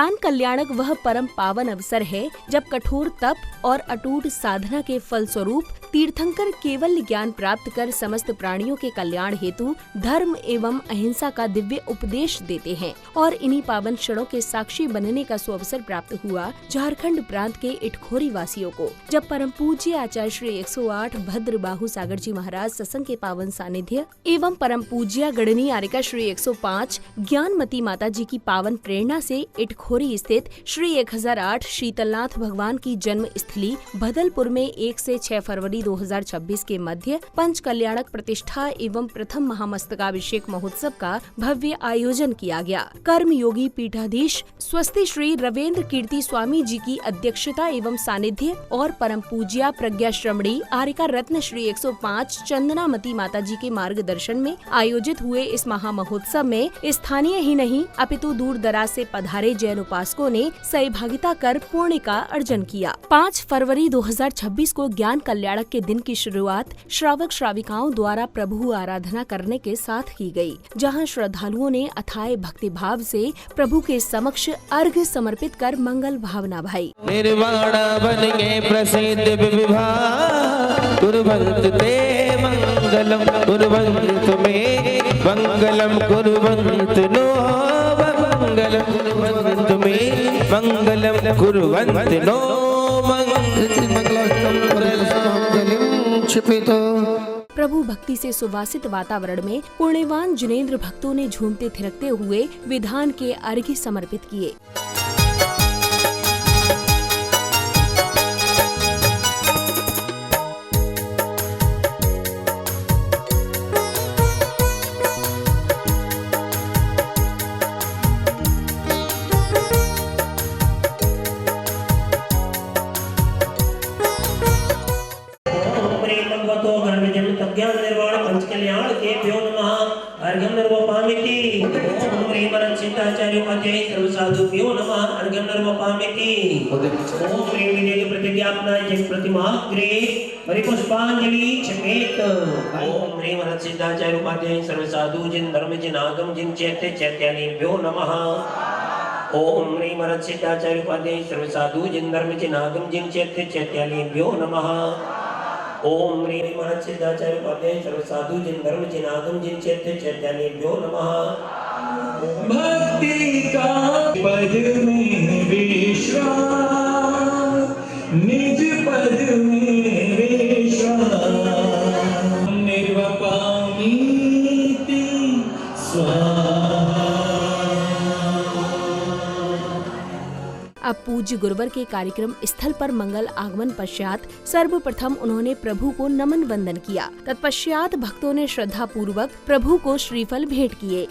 ज्ञान कल्याणक वह परम पावन अवसर है जब कठोर तप और अटूट साधना के फल स्वरूप तीर्थंकर केवल ज्ञान प्राप्त कर समस्त प्राणियों के कल्याण हेतु धर्म एवं अहिंसा का दिव्य उपदेश देते हैं। और इन्हीं पावन क्षणों के साक्षी बनने का सुअवसर प्राप्त हुआ झारखंड प्रांत के इटखोरी वासियों को, जब परम पूज्य आचार्य श्री 108 भद्र बाहु सागर जी महाराज सत्संग के पावन सानिध्य एवं परम पूज्य गणनी आर्यका श्री 105 ज्ञानमती माता जी की पावन प्रेरणा से इटखोरी स्थित श्री 1008 शीतलनाथ भगवान की जन्म स्थली भदलपुर में 1 से 6 फरवरी 2026 के मध्य पंच कल्याणक प्रतिष्ठा एवं प्रथम महामस्तकाभिषेक महोत्सव का भव्य आयोजन किया गया। कर्म योगी पीठाधीश स्वस्ति श्री रविन्द्र कीर्ति स्वामी जी की अध्यक्षता एवं सानिध्य और परम पूज्या प्रज्ञा श्रमणी आर्यका रत्न श्री 105 चंदनामती माता जी के मार्गदर्शन में आयोजित हुए इस महा महोत्सव में स्थानीय ही नहीं अपितु दूर दराज से पधारे जैन उपासकों ने सहभागिता कर पुण्य का अर्जन किया। 5 फरवरी 2026 को ज्ञान कल्याणक के दिन की शुरुआत श्रावक श्राविकाओं द्वारा प्रभु आराधना करने के साथ की गई, जहां श्रद्धालुओं ने अथाय भक्ति भाव से प्रभु के समक्ष अर्घ्य समर्पित कर मंगल भावना भाई। निर्वाणा बनेंगे प्रसिद्ध विवाह कुर्वन्तु ते मंगलम कुर्वन्तु मे मंगलम कुर्वन्तु नो मंगलम कुर्वन्तु मे मंगलम कुर्वन्तु नो प्रभु भक्ति से सुवासित वातावरण में पुण्यवान जिनेंद्र भक्तों ने झूमते थिरकते हुए विधान के अर्घ्य समर्पित किए। ज्ञान निर्वाण पंच कल्याण के भ्यो नमः अर्घ्यं निर्वपामिति। ओम ह्रीं सिद्धाचार्य उपाध्याय सर्व साधुभ्यो नमः अर्घ्यं निर्वपामिति। ओम ह्रीं विजय प्रतिज्ञापना जन प्रतिमाग्रे परिपुष्पांजलि चमेत। ओम ह्रीं सिद्धाचार्य उपाध्याय सर्व साधु जिन धर्म जिन आगम जिन चैत्य चैत्यानिभ्यो नमः। ओम ह्रीं सिद्धाचार्य उपाध्याय सर्व साधु जिन धर्म जिन आगम जिन चैत्य चैत्यानिभ्यो नमः। ओम ह्रीं सिद्धाचार्य उपाध्याय सर्व साधु जिन धर्म जिन आगम जिन चैत्य चैत्यानिभ्यो नमः। भक्ति का पद में विश्राम निज पद में विश्राम निर्वपामिति स्वाहा। अब पूज्य गुरुवर के कार्यक्रम स्थल पर मंगल आगमन पश्चात सर्वप्रथम उन्होंने प्रभु को नमन वंदन किया। तत्पश्चात भक्तों ने श्रद्धा पूर्वक प्रभु को श्रीफल भेंट किए।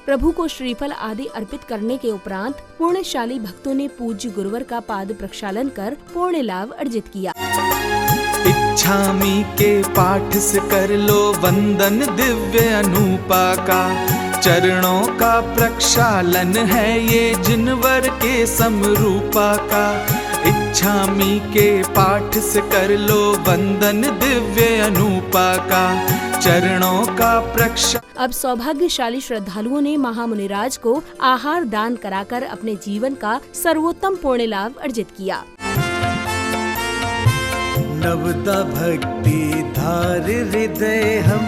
प्रभु को श्रीफल आदि अर्पित करने के उपरांत पुण्यशाली भक्तों ने पूज्य गुरुवर का पाद प्रक्षालन कर पुण्य लाभ अर्जित किया। इच्छामी के पाठ से कर लो वंदन दिव्य अनूपा का, चरणों का प्रक्षालन है ये जिनवर के समरूपा का। इच्छामी के पाठ से कर लो वंदन दिव्य अनूपा का, चरणों का प्रक्षालन। अब सौभाग्यशाली श्रद्धालुओं ने महामुनिराज को आहार दान कराकर अपने जीवन का सर्वोत्तम पुण्य लाभ अर्जित किया। नवदा भक्ति धार हृदय हम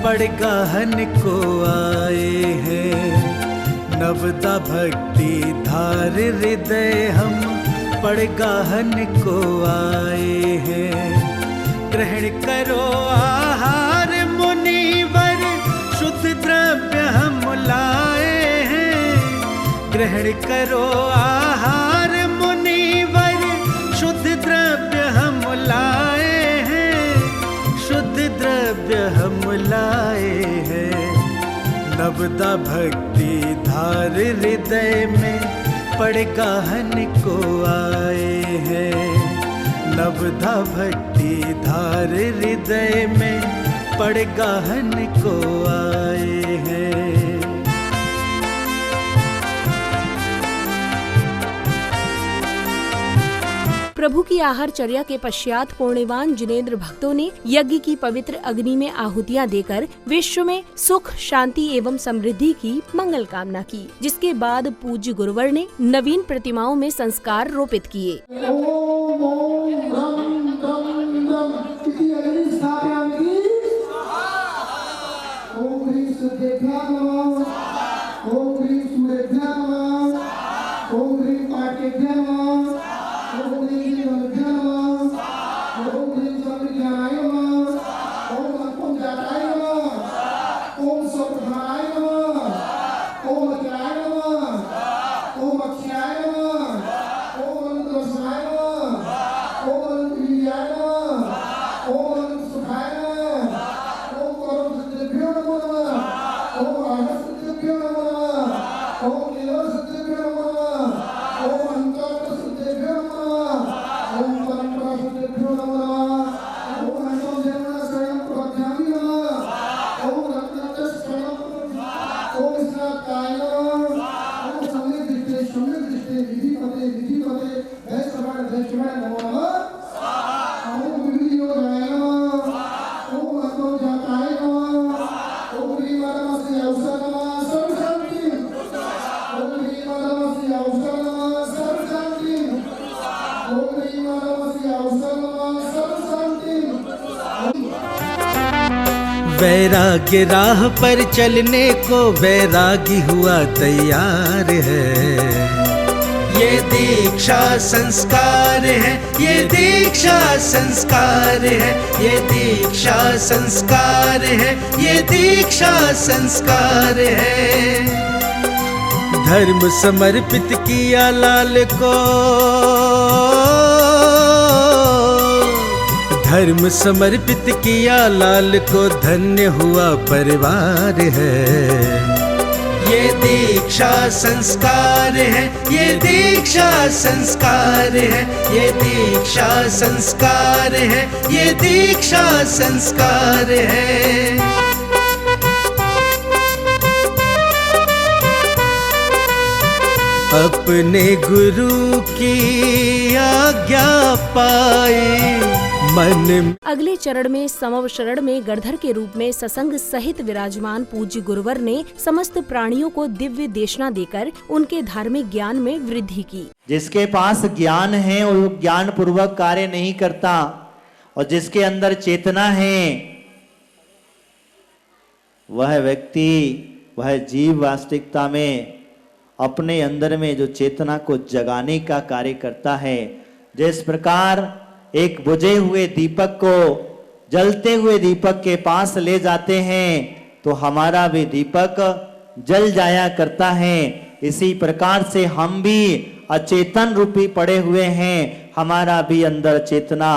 पड़ गाहन को आए हैं। नवदा भक्ति धार हृदय हम पड़ गाहन को आए हैं। ग्रहण करो आहार मुनिवर शुद्ध द्रव्य हम लाए हैं। ग्रहण करो आहार मुनिवर शुद्ध द्रव्य हम लाए हैं। शुद्ध द्रव्य हम लाए हैं। नवदा भक्ति धार हृदय में पड़ेगा हन को आए हैं। नवदा भक्ति धार हृदय में पड़ेगा हन को आए हैं। प्रभु की आहार चर्या के पश्चात पुण्यवान जिनेंद्र भक्तों ने यज्ञ की पवित्र अग्नि में आहुतियां देकर विश्व में सुख, शांति एवं समृद्धि की मंगल कामना की, जिसके बाद पूज्य गुरुवर ने नवीन प्रतिमाओं में संस्कार रोपित किए। वैराग्य राह पर चलने को वैरागी हुआ तैयार है। ये दीक्षा संस्कार है, ये दीक्षा संस्कार है, ये दीक्षा संस्कार है, ये दीक्षा संस्कार है। धर्म समर्पित किया लाल को, धर्म समर्पित किया लाल को, धन्य हुआ परिवार है। ये दीक्षा संस्कार है, ये दीक्षा संस्कार है, ये दीक्षा संस्कार है, ये दीक्षा संस्कार है। अपने गुरु की आज्ञा पाए मन। अगले चरण में समव शरण में गणधर के रूप में ससंग सहित विराजमान पूज्य गुरुवर ने समस्त प्राणियों को दिव्य देशना देकर उनके धार्मिक ज्ञान में वृद्धि की। जिसके पास ज्ञान है वो ज्ञान पूर्वक कार्य नहीं करता, और जिसके अंदर चेतना है वह व्यक्ति, वह जीव वास्तविकता में अपने अंदर में जो चेतना को जगाने का कार्य करता है। जिस प्रकार एक बुझे हुए दीपक को जलते हुए दीपक के पास ले जाते हैं तो हमारा भी दीपक जल जाया करता है। इसी प्रकार से हम भी अचेतन रूपी पड़े हुए हैं, हमारा भी अंदर चेतना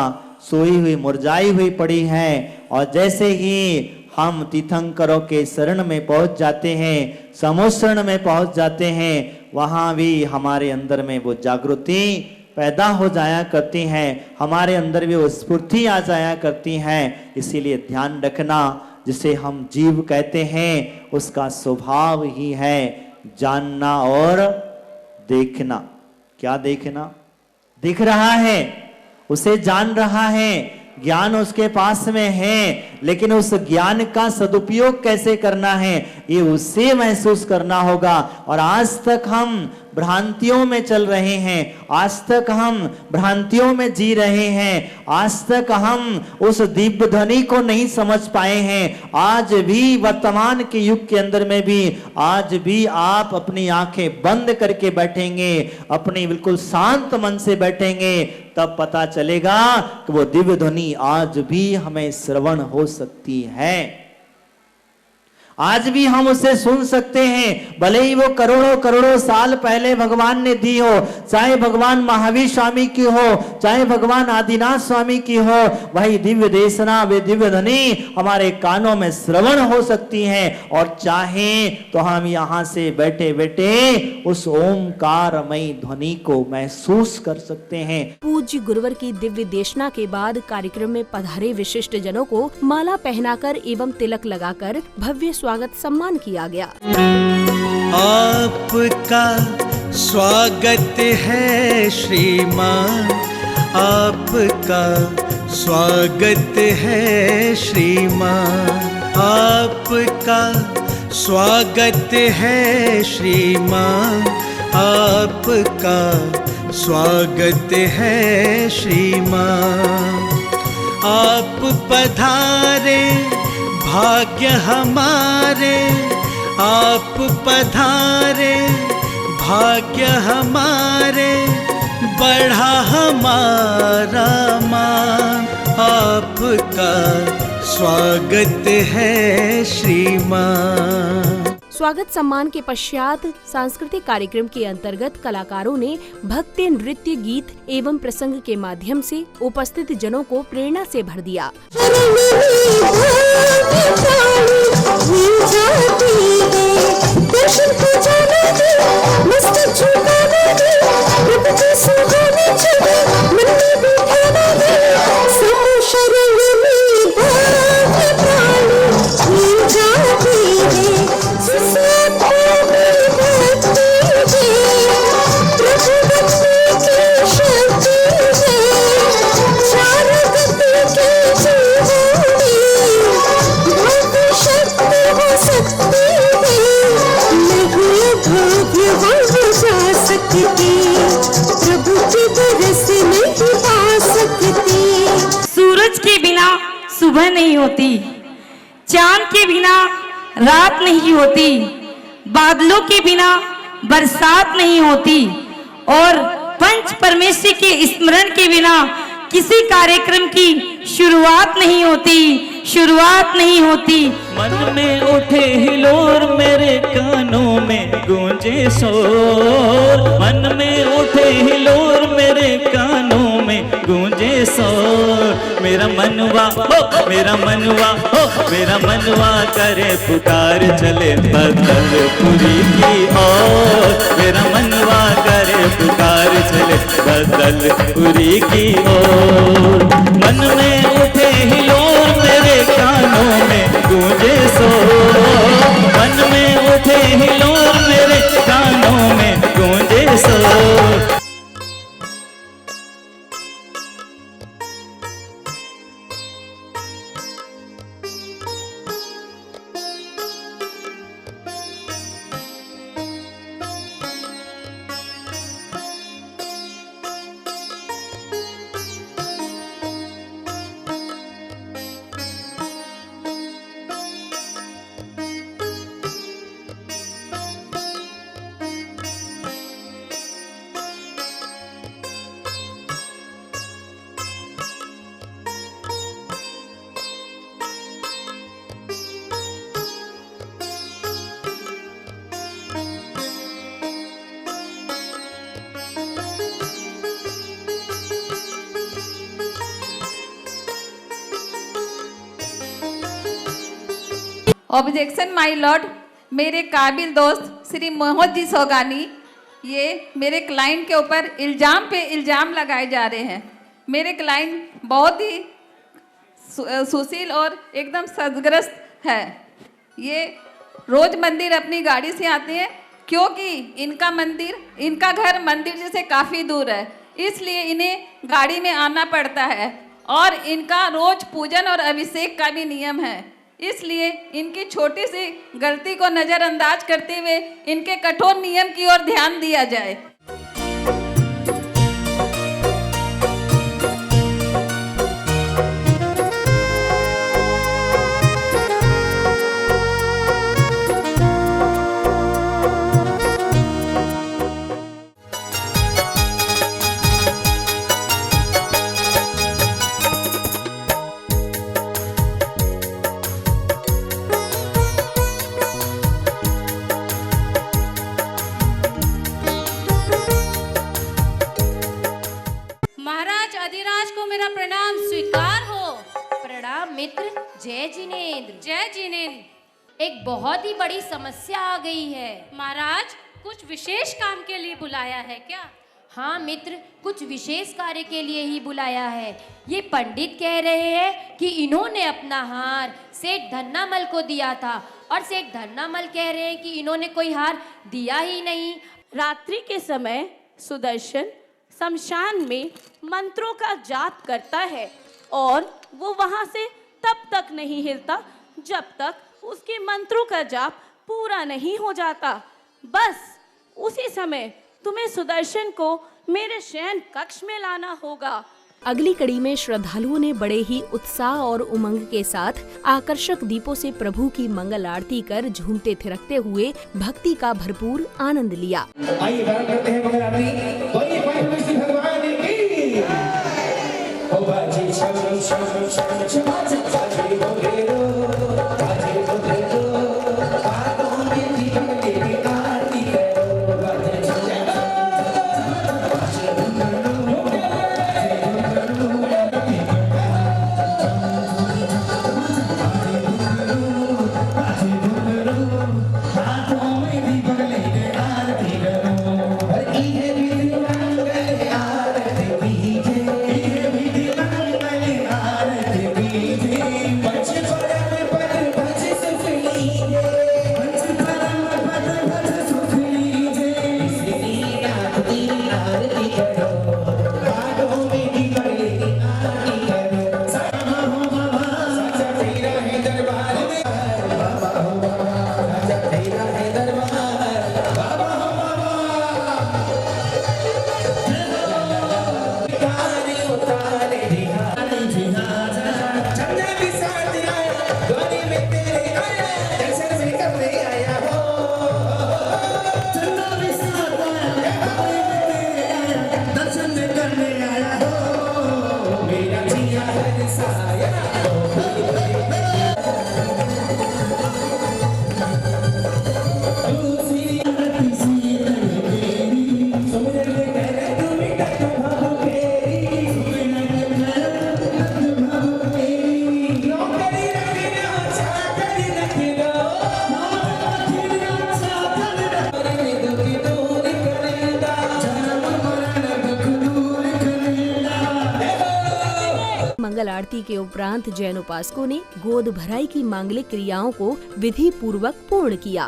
सोई हुई मुरझाई हुई पड़ी है। और जैसे ही हम तीर्थंकरों के शरण में पहुंच जाते हैं, समोशरण में पहुंच जाते हैं, वहां भी हमारे अंदर में वो जागृति पैदा हो जाया करती हैं, हमारे अंदर भी वो स्फूर्ति आ जाया करती हैं। इसीलिए ध्यान रखना, जिसे हम जीव कहते हैं उसका स्वभाव ही है जानना और देखना। क्या देखना? दिख रहा है, उसे जान रहा है, ज्ञान उसके पास में है, लेकिन उस ज्ञान का सदुपयोग कैसे करना है ये उससे महसूस करना होगा। और आज तक हम भ्रांतियों में चल रहे हैं, आज तक हम भ्रांतियों में जी रहे हैं, आज तक हम उस दिव्य ध्वनि को नहीं समझ पाए हैं। आज भी वर्तमान के युग के अंदर में भी आज भी आप अपनी आंखें बंद करके बैठेंगे, अपनी बिल्कुल शांत मन से बैठेंगे, तब पता चलेगा कि वो दिव्य ध्वनि आज भी हमें श्रवण हो सकती है। आज भी हम उसे सुन सकते हैं, भले ही वो करोड़ों करोड़ों साल पहले भगवान ने दी हो, चाहे भगवान महावीर स्वामी की हो, चाहे भगवान आदिनाथ स्वामी की हो, वही दिव्य देशना वे दिव्य ध्वनि हमारे कानों में श्रवण हो सकती हैं। और चाहे तो हम यहाँ से बैठे बैठे उस ओमकारमयी ध्वनि को महसूस कर सकते हैं। पूज्य गुरुवर की दिव्य देशना के बाद कार्यक्रम में पधारे विशिष्ट जनों को माला पहनाकर एवं तिलक लगाकर भव्य स्वागत सम्मान किया गया। आपका स्वागत है श्रीमान, आपका स्वागत है श्रीमान, आपका स्वागत है श्रीमान, आपका स्वागत है श्रीमान। आप पधारे भाग्य हमारे, आप पधारे भाग्य हमारे, बढ़ा हमारा मान, आपका स्वागत है श्रीमान। स्वागत सम्मान के पश्चात सांस्कृतिक कार्यक्रम के अंतर्गत कलाकारों ने भक्ति नृत्य गीत एवं प्रसंग के माध्यम से उपस्थित जनों को प्रेरणा से भर दिया। सूरज के बिना सुबह नहीं होती, चांद के बिना रात नहीं होती, बादलों के बिना बरसात नहीं होती और पंच परमेश्वर के स्मरण के बिना किसी कार्यक्रम की शुरुआत नहीं होती, शुरुआत नहीं होती। मन में उठे हिलोर, मेरे कानों में गूंजे शोर, मन में उठे हिलोर, मेरे कानों में गूंजे शोर। मेरा मनवा हो, मेरा मनवा हो, मेरा मनवा करे पुकार चले बदलपुरी की ओर, मेरा मनवा करे पुकार चले बदलपुरी की ओर। मन में उठे हिलोर, मेरे कानों में गूंजे शोर, मन में उठे हिलोर, मेरे कानों में गूंजे शोर। ऑब्जेक्शन माय लॉर्ड, मेरे काबिल दोस्त श्री मोहम्मद जी सौगानी, ये मेरे क्लाइंट के ऊपर इल्ज़ाम पे इल्ज़ाम लगाए जा रहे हैं। मेरे क्लाइंट बहुत ही सुशील और एकदम सजग्रस्त है। ये रोज़ मंदिर अपनी गाड़ी से आते हैं क्योंकि इनका घर मंदिर से काफ़ी दूर है, इसलिए इन्हें गाड़ी में आना पड़ता है और इनका रोज़ पूजन और अभिषेक का भी नियम है। इसलिए इनकी छोटी सी गलती को नज़रअंदाज करते हुए इनके कठोर नियम की ओर ध्यान दिया जाए। को मेरा प्रणाम स्वीकार हो। प्रणाम मित्र। जय जिनेंद्र। जय जिनेंद्र। एक बहुत ही बड़ी समस्या आ गई है। महाराज, कुछ विशेष काम के लिए बुलाया है क्या? हाँ मित्र, कुछ विशेष कार्य के लिए ही बुलाया है। ये पंडित कह रहे हैं कि इन्होंने अपना हार सेठ धन्नामल को दिया था और सेठ धन्नामल कह रहे हैं कि इन्होंने कोई हार दिया ही नहीं। रात्रि के समय सुदर्शन शमशान में मंत्रों का जाप करता है और वो वहां से तब तक नहीं हिलता जब तक उसके मंत्रों का जाप पूरा नहीं हो जाता। बस उसी समय तुम्हें सुदर्शन को मेरे शयन कक्ष में लाना होगा। अगली कड़ी में श्रद्धालुओं ने बड़े ही उत्साह और उमंग के साथ आकर्षक दीपों से प्रभु की मंगल आरती कर झूमते थिरकते हुए भक्ति का भरपूर आनंद लिया। आइए गान करते हैं मंगल आरती। बोलिए भाई विष्णु भगवान की। ओ बाजी छम छम छम छम बाजी बोलेरो बाजी बोलेरो बातों में दीप लेके आरती करो बाजी छम मंगल आरती के उपरांत जैन उपासकों ने गोद भराई की मांगलिक क्रियाओं को विधि पूर्वक पूर्ण किया।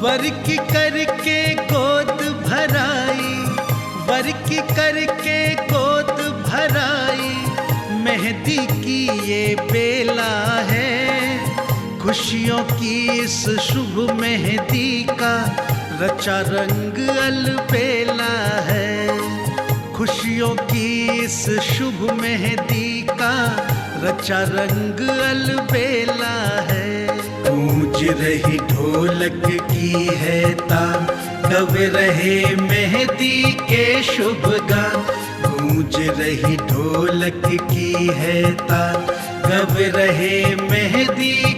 वर की करके गोद भराई, वर की करके गोद भराई, मेहंदी की ये बेला है, खुशियों की इस शुभ मेहंदी का रचा रंग अलबेला है, खुशियों की इस शुभ मेहंदी का रचा रंग अलबेला है। गूंज रही ढोलक की है तान, कब रहे मेहंदी के शुभ गान, गूंज रही ढोलक की है तान, कब रहे मेहंदी